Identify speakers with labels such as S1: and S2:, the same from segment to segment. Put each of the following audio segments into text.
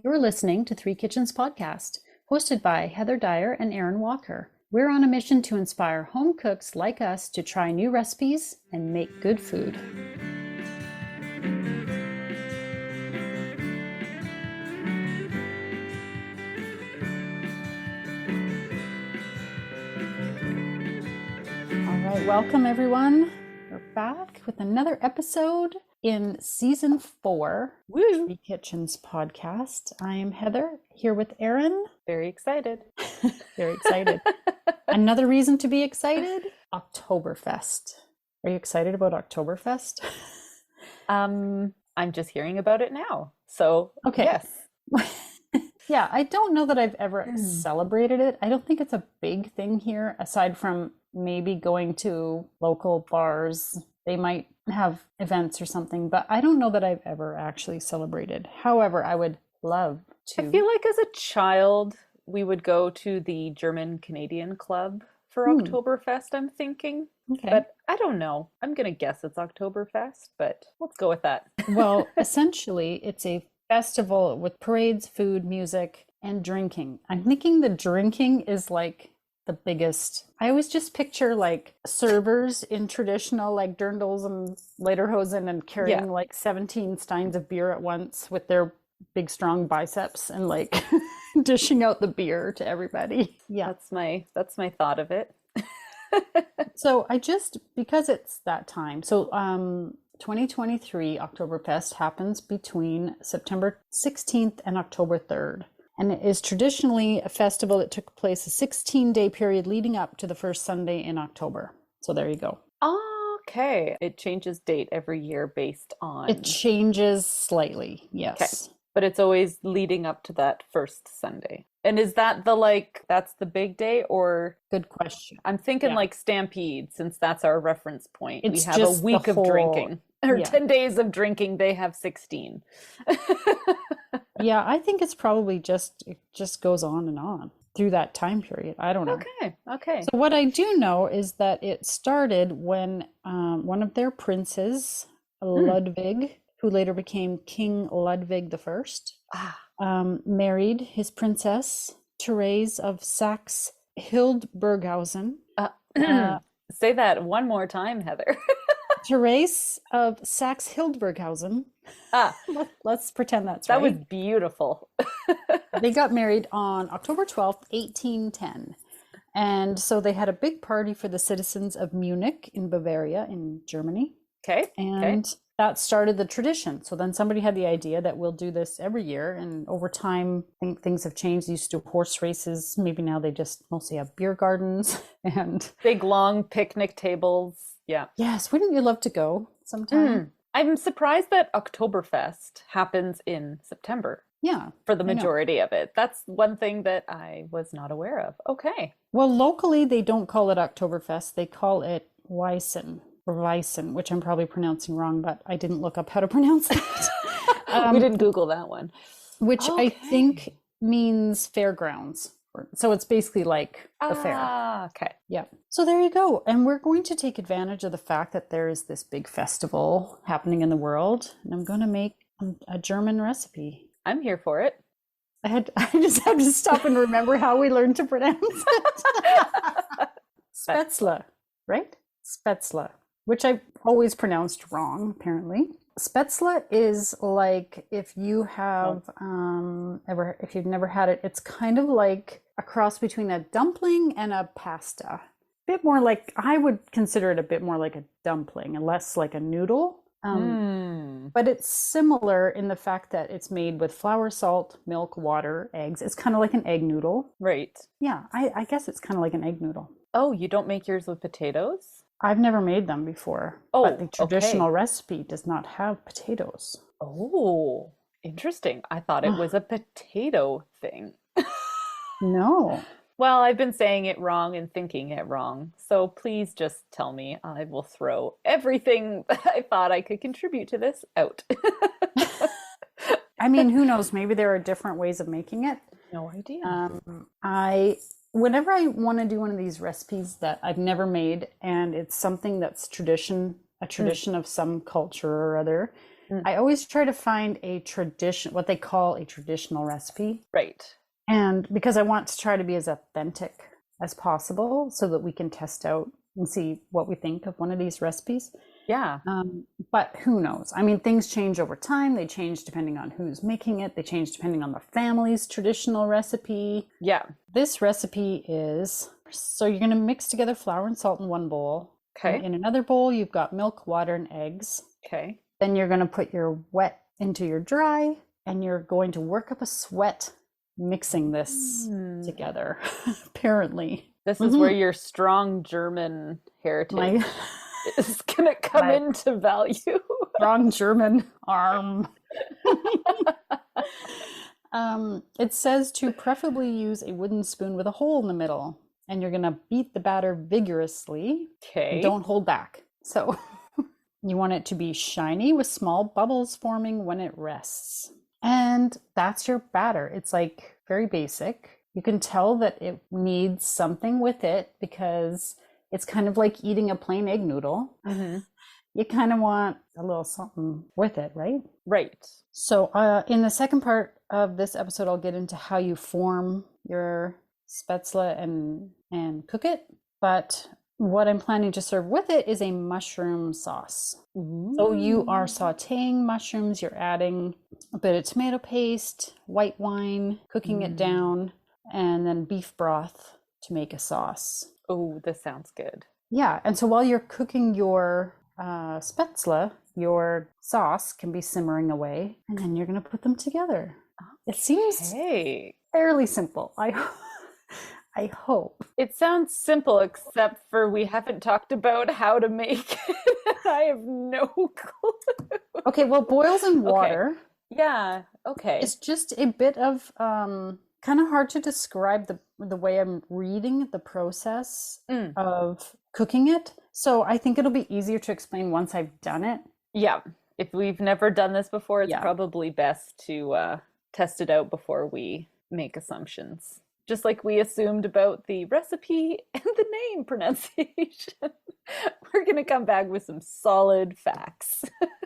S1: You're listening to Three Kitchens Podcast, hosted by Heather Dyer and Aaron Walker. We're on a mission to inspire home cooks like us to try new recipes and make good food. All right, welcome everyone. We're back with another episode in season 4,
S2: Woo!
S1: Three Kitchens Podcast. I am Heather, here with Aaron.
S2: Very excited.
S1: Very excited. Another reason to be excited, Oktoberfest. Are you excited about Oktoberfest?
S2: I'm just hearing about it now. So,
S1: Okay.
S2: yes.
S1: Yeah, I don't know that I've ever celebrated it. I don't think it's a big thing here, aside from maybe going to local bars. They might have events or something, but I don't know that I've ever actually celebrated. However, I would love to.
S2: I feel like as a child, we would go to the German-Canadian club for Oktoberfest, I'm thinking.
S1: Okay.
S2: But I don't know. I'm going to guess it's Oktoberfest, but let's go with that.
S1: Well, essentially, it's a festival with parades, food, music, and drinking. I'm thinking the drinking is like the biggest. I always just picture like servers in traditional like dirndls and lederhosen and carrying like 17 steins of beer at once with their big strong biceps and like dishing out the beer to everybody. Yeah.
S2: That's my thought of it.
S1: So because it's that time. So 2023 Oktoberfest happens between September 16th and October 3rd. And it is traditionally a festival that took place a 16-day period leading up to the first Sunday in October. So there you go.
S2: Okay. It changes date every year based on...
S1: It changes slightly, yes.
S2: Okay. But it's always leading up to that first Sunday. And is that that's the big day, or?
S1: Good question.
S2: I'm thinking like Stampede, since that's our reference point.
S1: It's
S2: we have
S1: just
S2: a week of drinking. Or 10 days of drinking, they have 16.
S1: Yeah, I think it's probably it just goes on and on through that time period. I don't know.
S2: Okay.
S1: So what I do know is that it started when one of their princes, Ludwig, who later became King Ludwig I, married his princess, Therese of Saxe-Hildburghausen.
S2: Say that one more time, Heather.
S1: Therese of Saxe-Hildburghausen. Let's pretend that's right.
S2: That was beautiful.
S1: They got married on October 12th, 1810. And so they had a big party for the citizens of Munich in Bavaria in Germany.
S2: Okay.
S1: And that started the tradition. So then somebody had the idea that we'll do this every year. And over time, I think things have changed. They used to do horse races. Maybe now they just mostly have beer gardens and
S2: big, long picnic tables. Yeah.
S1: Yes. Wouldn't you love to go sometime?
S2: I'm surprised that Oktoberfest happens in September.
S1: Yeah.
S2: For the majority of it. That's one thing that I was not aware of. Okay.
S1: Well, locally, they don't call it Oktoberfest. They call it Weissen, which I'm probably pronouncing wrong, but I didn't look up how to pronounce that.
S2: We didn't Google that one.
S1: Which I think means fairgrounds. So it's basically like the fair.
S2: Okay.
S1: Yeah. So there you go. And we're going to take advantage of the fact that there is this big festival happening in the world. And I'm going to make a German recipe.
S2: I'm here for it.
S1: I just had to stop and remember how we learned to pronounce it. Spätzle, right? Spätzle, which I always pronounced wrong, apparently. Spätzle is like, if you have if you've never had it, it's kind of like a cross between a dumpling and a pasta. Bit more like, I would consider it a bit more like a dumpling and less like a noodle. But it's similar in the fact that it's made with flour, salt, milk, water, eggs. It's kind of like an egg noodle.
S2: Right.
S1: Yeah, I guess it's kind of like an egg noodle.
S2: Oh, you don't make yours with potatoes?
S1: I've never made them before.
S2: Oh,
S1: but the traditional recipe does not have potatoes.
S2: Oh, interesting. I thought it was a potato thing.
S1: No.
S2: Well, I've been saying it wrong and thinking it wrong. So please just tell me. I will throw everything that I thought I could contribute to this out.
S1: I mean, who knows? Maybe there are different ways of making it.
S2: No idea.
S1: Whenever I want to do one of these recipes that I've never made, and it's something that's a tradition of some culture or other,
S2: Mm.
S1: I always try to find a tradition, what they call a traditional recipe.
S2: Right.
S1: And because I want to try to be as authentic as possible so that we can test out and see what we think of one of these recipes.
S2: Yeah.
S1: But who knows? I mean, things change over time. They change depending on who's making it. They change depending on the family's traditional recipe.
S2: Yeah.
S1: This recipe is, so you're going to mix together flour and salt in one bowl.
S2: Okay.
S1: And in another bowl, you've got milk, water, and eggs.
S2: Okay.
S1: Then you're going to put your wet into your dry, and you're going to work up a sweat mixing this together, apparently.
S2: This is where your strong German heritage is going to come into value.
S1: Strong German arm. It says to preferably use a wooden spoon with a hole in the middle, and you're going to beat the batter vigorously.
S2: Okay.
S1: Don't hold back. So you want it to be shiny with small bubbles forming when it rests. And that's your batter. It's like very basic. You can tell that it needs something with it because it's kind of like eating a plain egg noodle.
S2: Mm-hmm.
S1: You kind of want a little something with it, right?
S2: Right.
S1: So in the second part of this episode, I'll get into how you form your Spätzle and cook it. But what I'm planning to serve with it is a mushroom sauce.
S2: Ooh.
S1: So you are sauteing mushrooms, you're adding a bit of tomato paste, white wine, cooking it down, and then beef broth to make a sauce.
S2: Oh, this sounds good.
S1: Yeah, and so while you're cooking your Spätzle, your sauce can be simmering away, and then you're going to put them together. It seems fairly simple. I hope.
S2: It sounds simple, except for we haven't talked about how to make it. I have no clue.
S1: Okay, well, boils in water.
S2: Okay. Yeah, okay.
S1: It's just a bit of kind of hard to describe the way I'm reading the process of cooking it. So I think it'll be easier to explain once I've done it.
S2: Yeah. If we've never done this before, it's probably best to test it out before we make assumptions. Just like we assumed about the recipe and the name pronunciation. We're going to come back with some solid facts.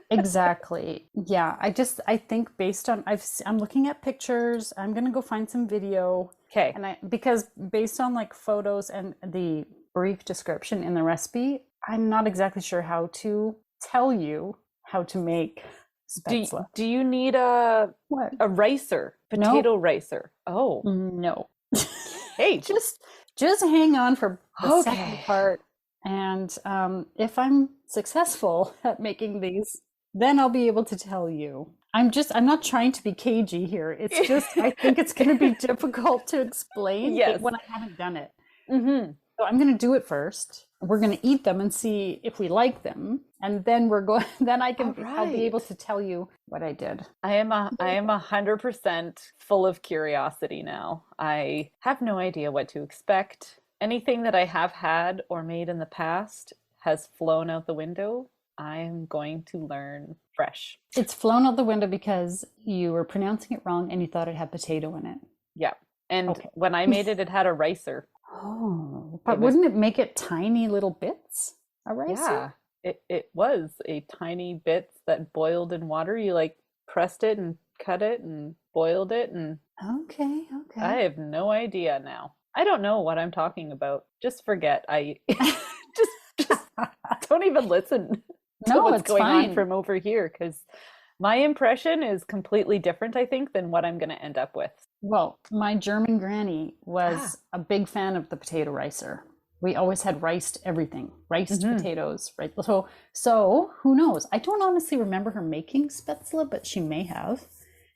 S1: Exactly. Yeah. I think based on, I'm looking at pictures, I'm going to go find some video.
S2: Okay.
S1: And because based on like photos and the brief description in the recipe, I'm not exactly sure how to tell you how to make Spätzle.
S2: Do you need a ricer? Potato ricer? Oh.
S1: No.
S2: Hey,
S1: just hang on for the second part. And if I'm successful at making these, then I'll be able to tell you. I'm not trying to be cagey here. It's just, I think it's going to be difficult to explain when I haven't done it.
S2: Mm-hmm.
S1: So I'm going to do it first. We're going to eat them and see if we like them. And then I'll be able to tell you what I did.
S2: I am 100% full of curiosity now. I have no idea what to expect. Anything that I have had or made in the past has flown out the window. I am going to learn fresh.
S1: It's flown out the window because you were pronouncing it wrong and you thought it had potato in it.
S2: Yeah. And when I made it, it had a ricer.
S1: Oh, but wouldn't it make it tiny little bits? A ricer?
S2: Yeah, it was a tiny bits that boiled in water. You like pressed it and cut it and boiled it, and
S1: okay.
S2: I have no idea now. I don't know what I'm talking about. Just forget. I just don't even listen to what's going on from over here, because my impression is completely different, I think, than what I'm going to end up with.
S1: Well, my German granny was a big fan of the potato ricer. We always had riced everything, riced potatoes, right? So who knows? I don't honestly remember her making Spätzle, but she may have.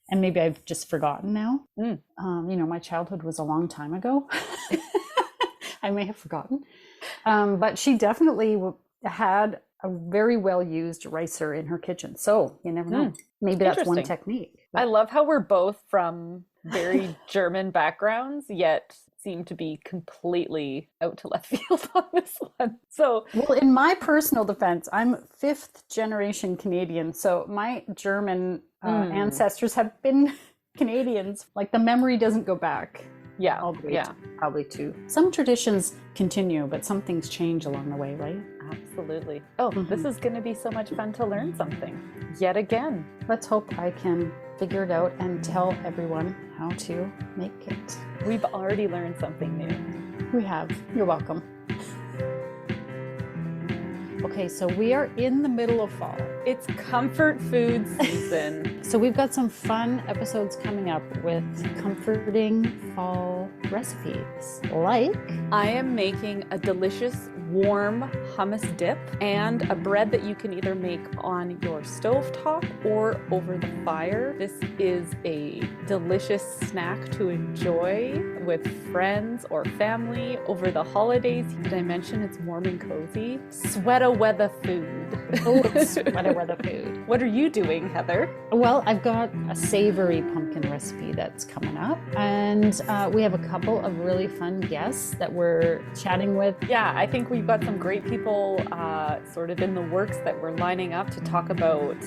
S1: And maybe I've just forgotten now. My childhood was a long time ago. I may have forgotten. But she definitely had a very well-used ricer in her kitchen. So you never know. Maybe that's one technique.
S2: I love how we're both from very German backgrounds, yet seem to be completely out to left field on this one. So,
S1: well, in my personal defense, I'm 5th generation Canadian. So my German ancestors have been Canadians. Like the memory doesn't go back.
S2: Yeah.
S1: All the way probably to some traditions continue, but some things change along the way, right?
S2: Absolutely. Oh, this is going to be so much fun to learn something. yet again.
S1: Let's hope I can figure it out and tell everyone how to make it.
S2: We've already learned something new.
S1: We have. You're welcome. Okay, so we are in the middle of fall.
S2: It's comfort food season.
S1: So we've got some fun episodes coming up with comforting fall recipes. Like,
S2: I am making a delicious warm hummus dip and a bread that you can either make on your stovetop or over the fire. This is a delicious snack to enjoy with friends or family over the holidays. Did I mention it's warm and cozy? Sweater weather food.
S1: Oh, it's sweater weather food.
S2: What are you doing, Heather?
S1: Well, I've got a savory pumpkin recipe that's coming up, and we have a couple of really fun guests that we're chatting with.
S2: Yeah, I think we've got some great people sort of in the works that we're lining up to talk about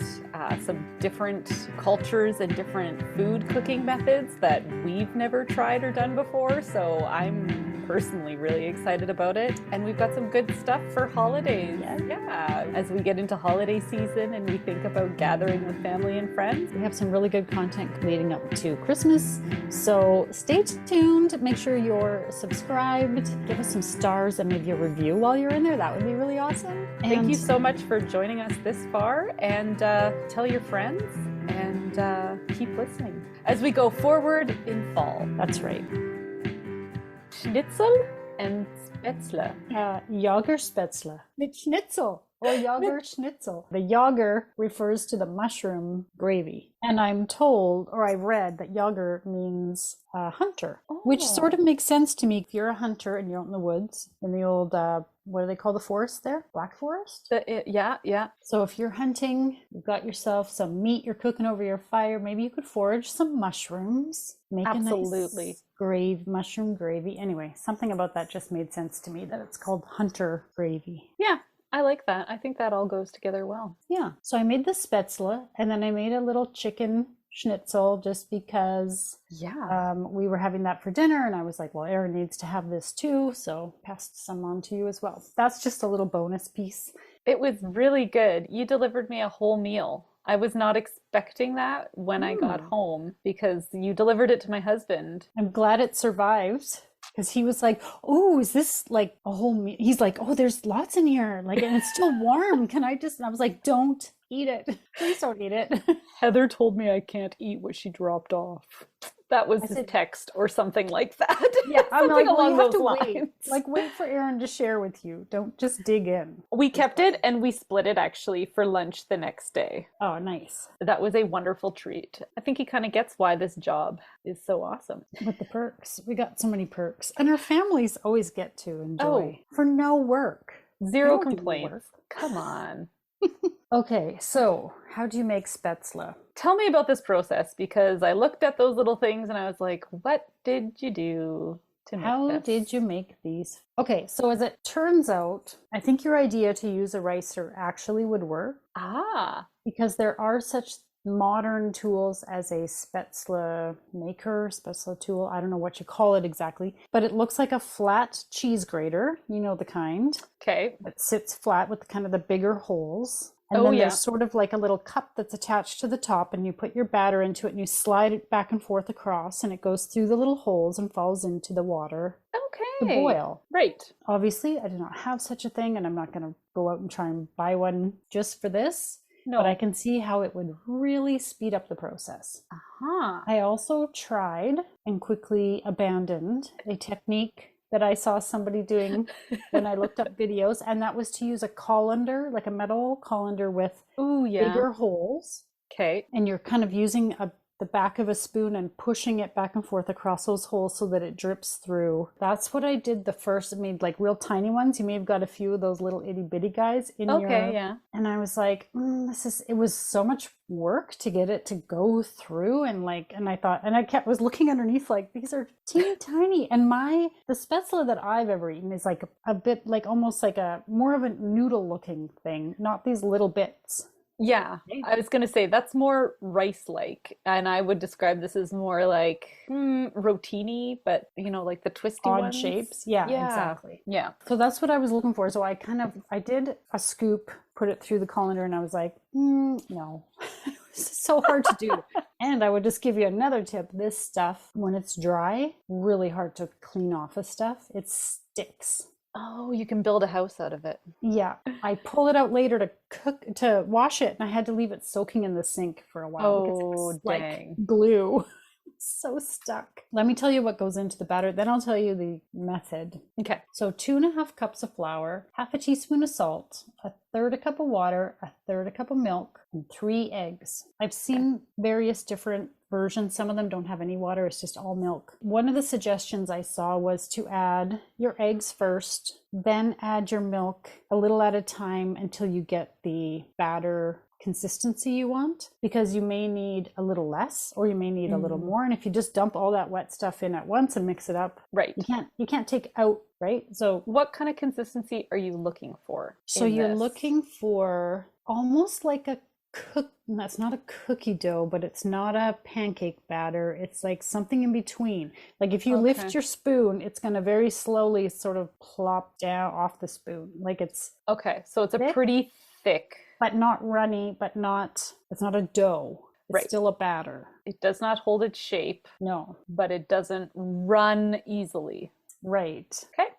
S2: some different cultures and different food cooking methods that we've never tried or done before. So I'm personally really excited about it. And we've got some good stuff for holidays. Yeah, as we get into holiday season and we think about gathering with family and friends.
S1: We have some really good content leading up to Christmas. So stay tuned. Make sure you're subscribed. Give us some stars and maybe a review while you're in there. That would be really awesome.
S2: Thank you so much for joining us this far, and tell your friends and keep listening as we go forward in fall.
S1: That's right.
S2: Schnitzel and Spätzle.
S1: Jägerspätzle. Mit Schnitzel or Jägerschnitzel. The Jäger refers to the mushroom gravy. And I'm told, or I read, that Jäger means hunter, which sort of makes sense to me. If you're a hunter and you're out in the woods, in the old, what do they call the forest there? Black forest?
S2: Yeah.
S1: So if you're hunting, you've got yourself some meat you're cooking over your fire, maybe you could forage some mushrooms. Make
S2: Absolutely.
S1: a nice mushroom gravy. Anyway, something about that just made sense to me, that it's called hunter gravy.
S2: Yeah, I like that. I think that all goes together well.
S1: Yeah. So I made the Spätzle, and then I made a little chicken schnitzel just because we were having that for dinner, and I was like, well, Erin needs to have this too, so passed some on to you as well. That's just a little bonus piece.
S2: It was really good. You delivered me a whole meal. I was not expecting that when I got home because you delivered it to my husband.
S1: I'm glad it survived. Because he was like, oh, is this like a whole meal? He's like, oh, there's lots in here. Like, and it's still warm. Can I just, and I was like, don't eat it. Please don't eat it.
S2: Heather told me I can't eat what she dropped off. That was his text or something like that.
S1: Yeah, I'm like, well, you have to
S2: lines.
S1: wait. Like, wait for Erin to share with you. Don't just dig in.
S2: We kept it and we split it actually for lunch the next day.
S1: Oh, nice.
S2: That was a wonderful treat. I think he kind of gets why this job is so awesome.
S1: With the perks. We got so many perks. And our families always get to enjoy for no work.
S2: Zero complaints. Come on.
S1: Okay, so how do you make Spätzle?
S2: Tell me about this process, because I looked at those little things and I was like, what did you do to make
S1: How
S2: this?
S1: did you make these? Okay, so as it turns out, I think your idea to use a ricer actually would work. Because there are such modern tools as a Spätzle maker, Spätzle tool. I don't know what you call it exactly, but it looks like a flat cheese grater. You know the kind.
S2: Okay.
S1: It sits flat with kind of the bigger holes. And then there's sort of like a little cup that's attached to the top, and you put your batter into it and you slide it back and forth across, and it goes through the little holes and falls into the water to boil.
S2: Right.
S1: Obviously, I do not have such a thing, and I'm not going to go out and try and buy one just for this.
S2: No.
S1: But I can see how it would really speed up the process. I also tried and quickly abandoned a technique that I saw somebody doing when I looked up videos, and that was to use a colander, like a metal colander with bigger holes.
S2: Okay.
S1: And you're kind of using the back of a spoon and pushing it back and forth across those holes so that it drips through. That's what I did the first. I made like real tiny ones. You may have got a few of those little itty bitty guys in your... And I was like, it was so much work to get it to go through, and I thought, and I was looking underneath like, these are teeny tiny, and the Spätzle that I've ever eaten is like a bit like almost like a more of a noodle looking thing, not these little bits.
S2: Yeah, I was going to say that's more rice-like, and I would describe this as more like rotini, but like the twisty
S1: odd
S2: ones.
S1: shapes. Yeah, exactly.
S2: Yeah.
S1: So that's what I was looking for. So I did a scoop put it through the colander, and I was like, no. It's so hard to do. And I would just give you another tip. This stuff, when it's dry, really hard to clean off of stuff. It sticks.
S2: Oh, you can build a house out of it.
S1: Yeah. I pull it out later to wash it, and I had to leave it soaking in the sink for a while because it was
S2: dang.
S1: like glue. So stuck. Let me tell you what goes into the batter, then I'll tell you the method.
S2: Okay.
S1: So 2.5 cups of flour, half a teaspoon of salt, a third a cup of water, a third a cup of milk, and 3 eggs. I've seen various different versions. Some of them don't have any water, it's just all milk. One of the suggestions I saw was to add your eggs first, then add your milk a little at a time until you get the batter consistency you want, because you may need a little less or you may need a little more. And if you just dump all that wet stuff in at once and mix it up,
S2: right,
S1: you can't take out, right? So
S2: what kind of consistency are you looking for?
S1: So you're looking for almost like that's not a cookie dough, but it's not a pancake batter. It's like something in between. Like if you lift your spoon, it's going to very slowly sort of plop down off the spoon. Like it's
S2: so it's a pretty thick,
S1: but not runny, but it's not a dough. It's still a batter.
S2: It does not hold its shape.
S1: No.
S2: But it doesn't run easily.
S1: Right.
S2: Okay.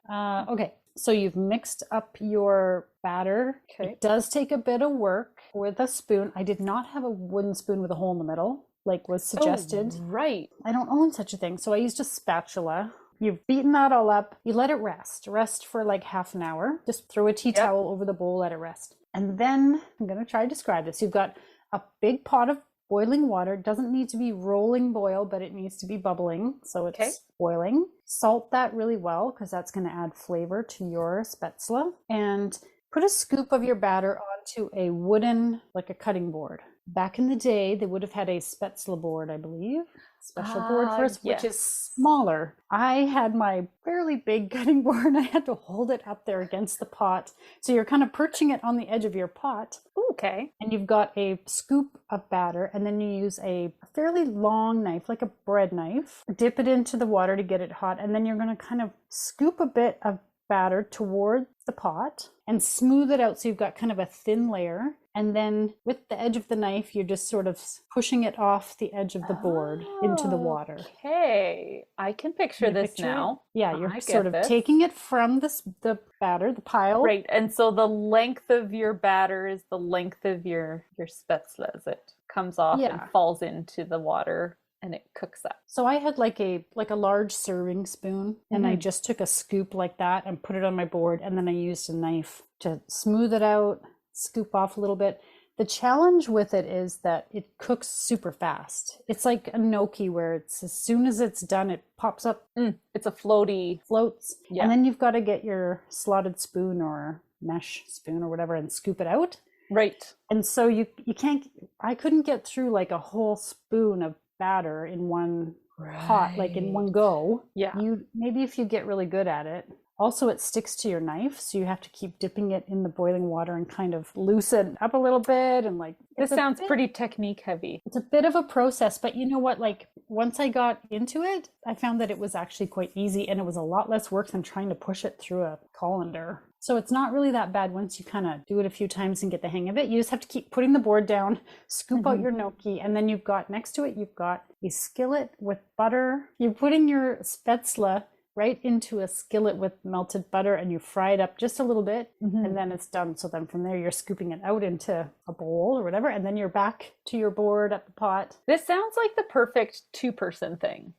S1: Okay. So you've mixed up your batter.
S2: Okay.
S1: It does take a bit of work with a spoon. I did not have a wooden spoon with a hole in the middle, like was suggested.
S2: Oh, right.
S1: I don't own such a thing. So I used a spatula. You've beaten that all up. You let it rest for like half an hour. Just throw a tea towel over the bowl, let it rest. And then I'm going to try to describe this. You've got a big pot of boiling water. It doesn't need to be rolling boil, but it needs to be bubbling. So it's boiling. Salt that really well because that's going to add flavor to your spätzle. And put a scoop of your batter onto a wooden, like a cutting board. Back in the day, they would have had a spätzle board, I believe. Special board for us, which is smaller. I had my fairly big cutting board and I had to hold it up there against the pot. So you're kind of perching it on the edge of your pot.
S2: Okay.
S1: And you've got a scoop of batter, and then you use a fairly long knife, like a bread knife, dip it into the water to get it hot, and then you're going to kind of scoop a bit of batter towards the pot and smooth it out so you've got kind of a thin layer. And then with the edge of the knife, you're just sort of pushing it off the edge of the board into the water.
S2: Okay, I can picture this now.
S1: Yeah, you're sort of taking it from the batter, the pile.
S2: Right, and so the length of your batter is the length of your spätzle as it comes off and falls into the water and it cooks up.
S1: So I had like a large serving spoon, and I just took a scoop like that and put it on my board, and then I used a knife to smooth it out, scoop off a little bit. The challenge with it is that it cooks super fast. It's like a gnocchi where it's as soon as it's done, it pops up.
S2: It's a floats.
S1: Yeah. And then you've got to get your slotted spoon or mesh spoon or whatever and scoop it out.
S2: Right.
S1: And so you can't, I couldn't get through like a whole spoon of batter in one pot, like in one go.
S2: Yeah.
S1: Maybe if you get really good at it. Also, it sticks to your knife, so you have to keep dipping it in the boiling water and kind of loosen up a little bit. And like,
S2: this sounds pretty technique heavy.
S1: It's a bit of a process, but you know what? Like, once I got into it, I found that it was actually quite easy, and it was a lot less work than trying to push it through a colander. So it's not really that bad once you kind of do it a few times and get the hang of it. You just have to keep putting the board down, scoop out your gnocchi, and then you've got next to it, you've got a skillet with butter. You're putting your spätzle right into a skillet with melted butter, and you fry it up just a little bit, and then it's done. So then from there, you're scooping it out into a bowl or whatever, and then you're back to your board at the pot.
S2: This sounds like the perfect two-person thing.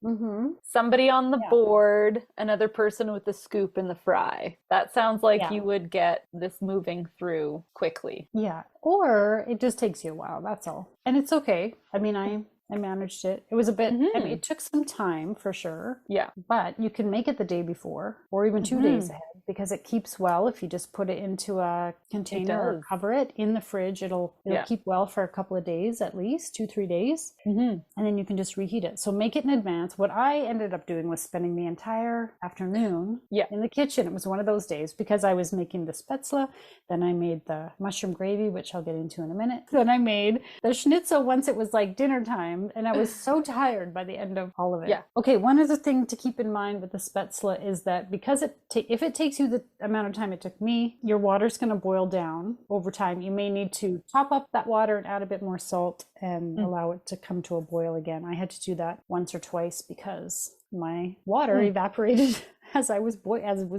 S2: Somebody on the board, another person with the scoop and the fry. That sounds like you would get this moving through quickly.
S1: Yeah, or it just takes you a while, that's all. And it's okay. I mean, I managed it. It was a bit, I mean, it took some time for sure.
S2: Yeah.
S1: But you can make it the day before or even 2 days ahead, because it keeps well if you just put it into a container or cover it in the fridge. It'll keep well for a couple of days, at least 2-3 days. And then you can just reheat it. So make it in advance. What I ended up doing was spending the entire afternoon in the kitchen. It was one of those days because I was making the spätzle. Then I made the mushroom gravy, which I'll get into in a minute. Then I made the schnitzel once it was like dinner time. And I was so tired by the end of all of it.
S2: Yeah.
S1: Okay, one other thing to keep in mind with the spätzle is that because if it takes takes you the amount of time it took me. Your water's going to boil down over time. You may need to top up that water and add a bit more salt and allow it to come to a boil again. I had to do that once or twice because my water evaporated as it was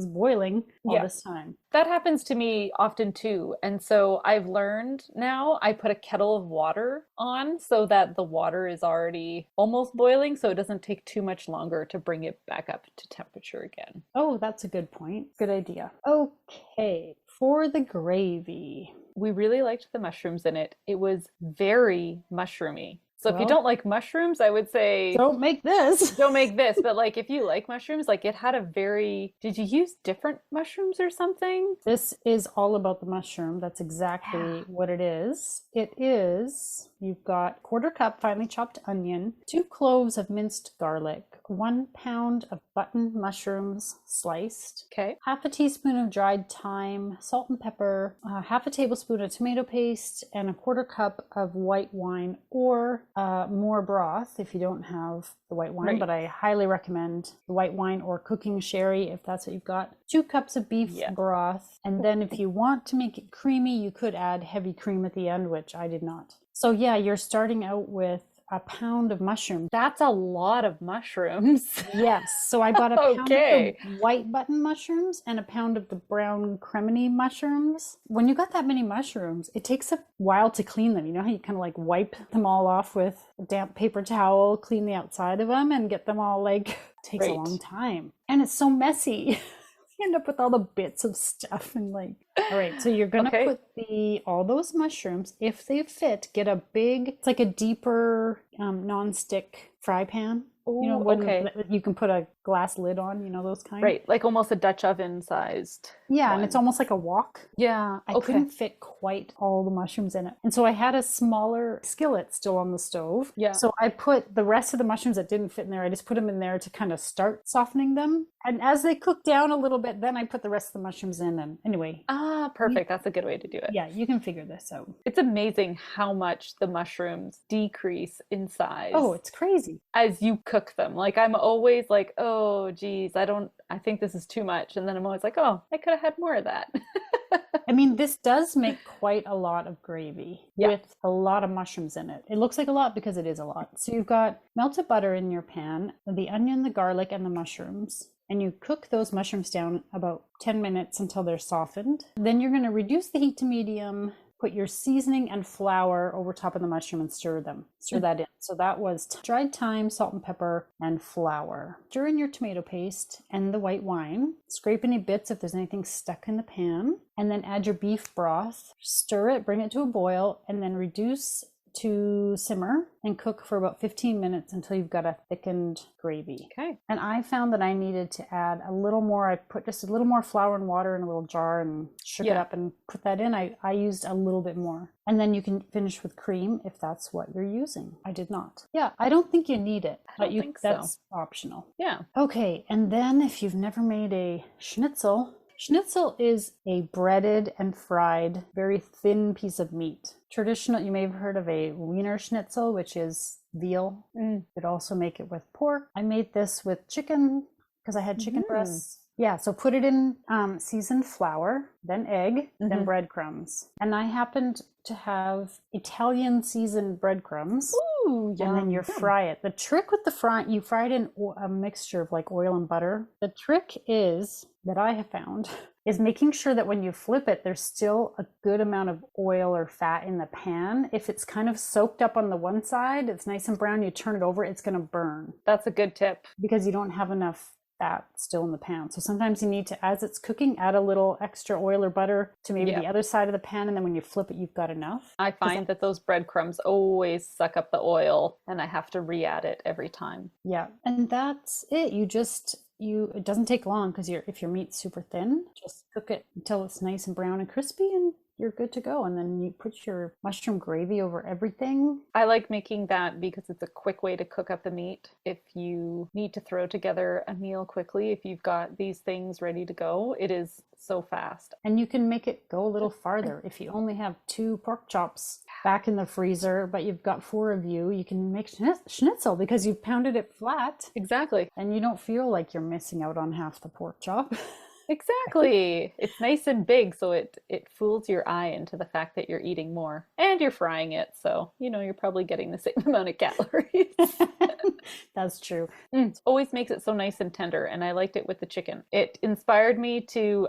S1: boiling all this time.
S2: That happens to me often too. And so I've learned now I put a kettle of water on so that the water is already almost boiling, so it doesn't take too much longer to bring it back up to temperature again.
S1: Oh, that's a good point. Good idea. Okay, for the gravy.
S2: We really liked the mushrooms in it. It was very mushroomy. So if you don't like mushrooms, I would say
S1: don't make this.
S2: Don't make this. But like if you like mushrooms, like it had a very, did you use different mushrooms or something?
S1: This is all about the mushroom. That's exactly what it is. It is, you've got 1/4 cup finely chopped onion, 2 cloves of minced garlic, 1 pound of button mushrooms sliced,
S2: okay,
S1: 1/2 teaspoon of dried thyme, salt and pepper, 1/2 tablespoon of tomato paste, and 1/4 cup of white wine or more broth if you don't have the white wine, but I highly recommend the white wine or cooking sherry if that's what you've got. 2 cups of beef broth, and then if you want to make it creamy, you could add heavy cream at the end, which I did not. So yeah, you're starting out with 1 pound of mushrooms.
S2: That's a lot of mushrooms.
S1: Yes. So I bought a pound of the white button mushrooms and 1 pound of the brown cremini mushrooms. When you got that many mushrooms, it takes a while to clean them. You know how you kind of like wipe them all off with a damp paper towel, clean the outside of them and get them all like, takes a long time. And it's so messy. You end up with all the bits of stuff and like, all right, so you're gonna put all those mushrooms, if they fit, get a big, it's like a deeper non-stick fry pan.
S2: Ooh,
S1: you know, you can put a glass lid on, you know, those kind.
S2: Right, like almost a Dutch oven sized.
S1: Yeah, and it's almost like a wok.
S2: Yeah,
S1: I couldn't fit quite all the mushrooms in it. And so I had a smaller skillet still on the stove. Yeah. So I put the rest of the mushrooms that didn't fit in there, I just put them in there to kind of start softening them. And as they cook down a little bit, then I put the rest of the mushrooms in. And anyway.
S2: Ah, perfect. That's a good way to do it.
S1: Yeah, you can figure this out.
S2: It's amazing how much the mushrooms decrease in size.
S1: Oh, it's crazy.
S2: As you cook them. Like I'm always like, oh, geez, I think this is too much. And then I'm always like, oh, I could have had more of that.
S1: I mean, this does make quite a lot of gravy with a lot of mushrooms in it. It looks like a lot because it is a lot. So you've got melted butter in your pan, the onion, the garlic, and the mushrooms. And you cook those mushrooms down about 10 minutes until they're softened. Then you're going to reduce the heat to medium, put your seasoning and flour over top of the mushroom and stir that in. So that was dried thyme, salt and pepper, and flour. Stir in your tomato paste and the white wine. Scrape any bits if there's anything stuck in the pan. And then add your beef broth. Stir it, bring it to a boil, and then reduce to simmer and cook for about 15 minutes until you've got a thickened gravy.
S2: Okay.
S1: And I found that I needed to add a little more. I put just a little more flour and water in a little jar and shook it up and put that in. I used a little bit more. And then you can finish with cream if that's what you're using. I did not. Yeah, I don't think you need it, but that's optional.
S2: Yeah.
S1: Okay, and then if you've never made a schnitzel, schnitzel is a breaded and fried, very thin piece of meat. Traditional, you may have heard of a Wiener Schnitzel, which is veal. You could also make it with pork. I made this with chicken because I had chicken breasts. Yeah, so put it in seasoned flour, then egg, then breadcrumbs. And I happened to have Italian seasoned breadcrumbs.
S2: Ooh,
S1: and then you fry it. The trick with the fry, you fry it in a mixture of like oil and butter. The trick is, that I have found, is making sure that when you flip it, there's still a good amount of oil or fat in the pan. If it's kind of soaked up on the one side, it's nice and brown, you turn it over, it's going to burn.
S2: That's a good tip.
S1: Because you don't have enough fat still in the pan. So sometimes you need to, as it's cooking, add a little extra oil or butter to maybe the other side of the pan, and then when you flip it, you've got enough.
S2: I find that those breadcrumbs always suck up the oil, and I have to re-add it every time.
S1: Yeah, and that's it. It doesn't take long because if your meat's super thin, just cook it until it's nice and brown and crispy, and you're good to go. And then you put your mushroom gravy over everything.
S2: I like making that because it's a quick way to cook up the meat. If you need to throw together a meal quickly, if you've got these things ready to go, it is so fast.
S1: And you can make it go a little farther. If you only have 2 pork chops back in the freezer, but you've got 4 of you can make schnitzel because you've pounded it flat.
S2: Exactly.
S1: And you don't feel like you're missing out on half the pork chop.
S2: Exactly. It's nice and big, so it fools your eye into the fact that you're eating more and you're frying it, so you're probably getting the same amount of calories.
S1: That's true.
S2: Always makes it so nice and tender, and I liked it with the chicken. It inspired me to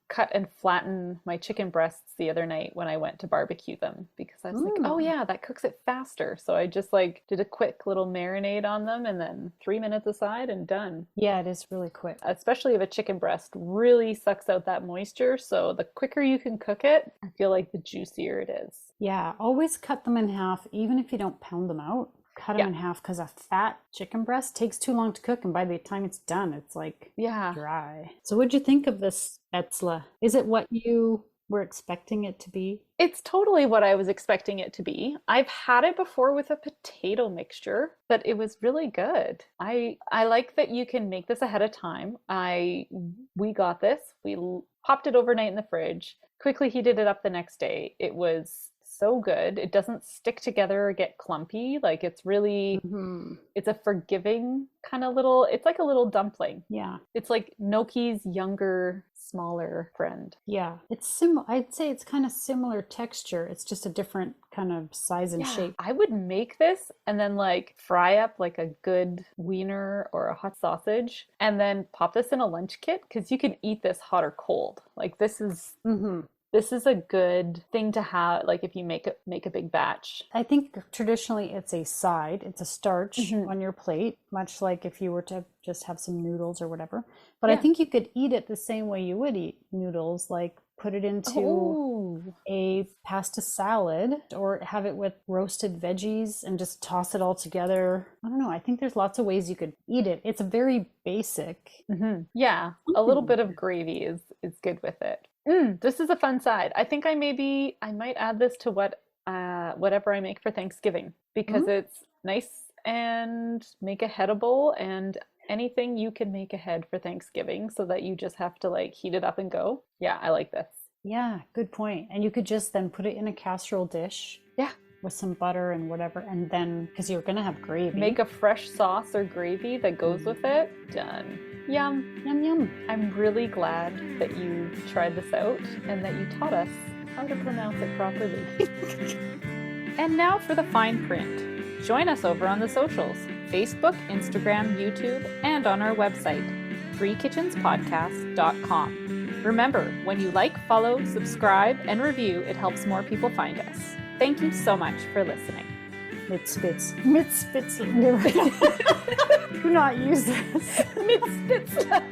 S2: cut and flatten my chicken breasts the other night when I went to barbecue them because I was like, oh yeah, that cooks it faster. So I just like did a quick little marinade on them and then 3 minutes aside and done.
S1: Yeah, it is really quick.
S2: Especially if a chicken breast really sucks out that moisture. So the quicker you can cook it, I feel like the juicier it is.
S1: Yeah, always cut them in half, even if you don't pound them out. Cut them in half because a fat chicken breast takes too long to cook, and by the time it's done, it's like dry. So what'd you think of this Spätzle? Is it what you were expecting it to be?
S2: It's totally what I was expecting it to be. I've had it before with a potato mixture, but it was really good. I like that you can make this ahead of time. We got this. We popped it overnight in the fridge, quickly heated it up the next day. It was so good. It doesn't stick together or get clumpy. Like it's really, it's a forgiving kind of it's like a little dumpling.
S1: Yeah.
S2: It's like gnocchi's younger, smaller friend.
S1: Yeah. It's similar. I'd say it's kind of similar texture. It's just a different kind of size and shape.
S2: I would make this and then like fry up like a good wiener or a hot sausage and then pop this in a lunch kit because you can eat this hot or cold. Like this is... This is a good thing to have, like if you make a big batch.
S1: I think traditionally it's a side, it's a starch on your plate, much like if you were to just have some noodles or whatever. But I think you could eat it the same way you would eat noodles, like put it into a pasta salad or have it with roasted veggies and just toss it all together. I don't know. I think there's lots of ways you could eat it. It's a very basic.
S2: Yeah, a little bit of gravy is good with it. This is a fun side. I think I might add this to whatever I make for Thanksgiving because it's nice and make aheadable and anything you can make ahead for Thanksgiving so that you just have to like heat it up and go. Yeah, I like this.
S1: Yeah, good point. And you could just then put it in a casserole dish.
S2: Yeah.
S1: With some butter and whatever. And then, because you're going to have gravy.
S2: Make a fresh sauce or gravy that goes with it. Done. Yum.
S1: Yum, yum.
S2: I'm really glad that you tried this out and that you taught us how to pronounce it properly. And now for the fine print. Join us over on the socials, Facebook, Instagram, YouTube, and on our website, threekitchenspodcast.com. Remember, when you like, follow, subscribe, and review, it helps more people find us. Thank you so much for listening.
S1: Mitspitz. Do not use this.
S2: Mitspitz.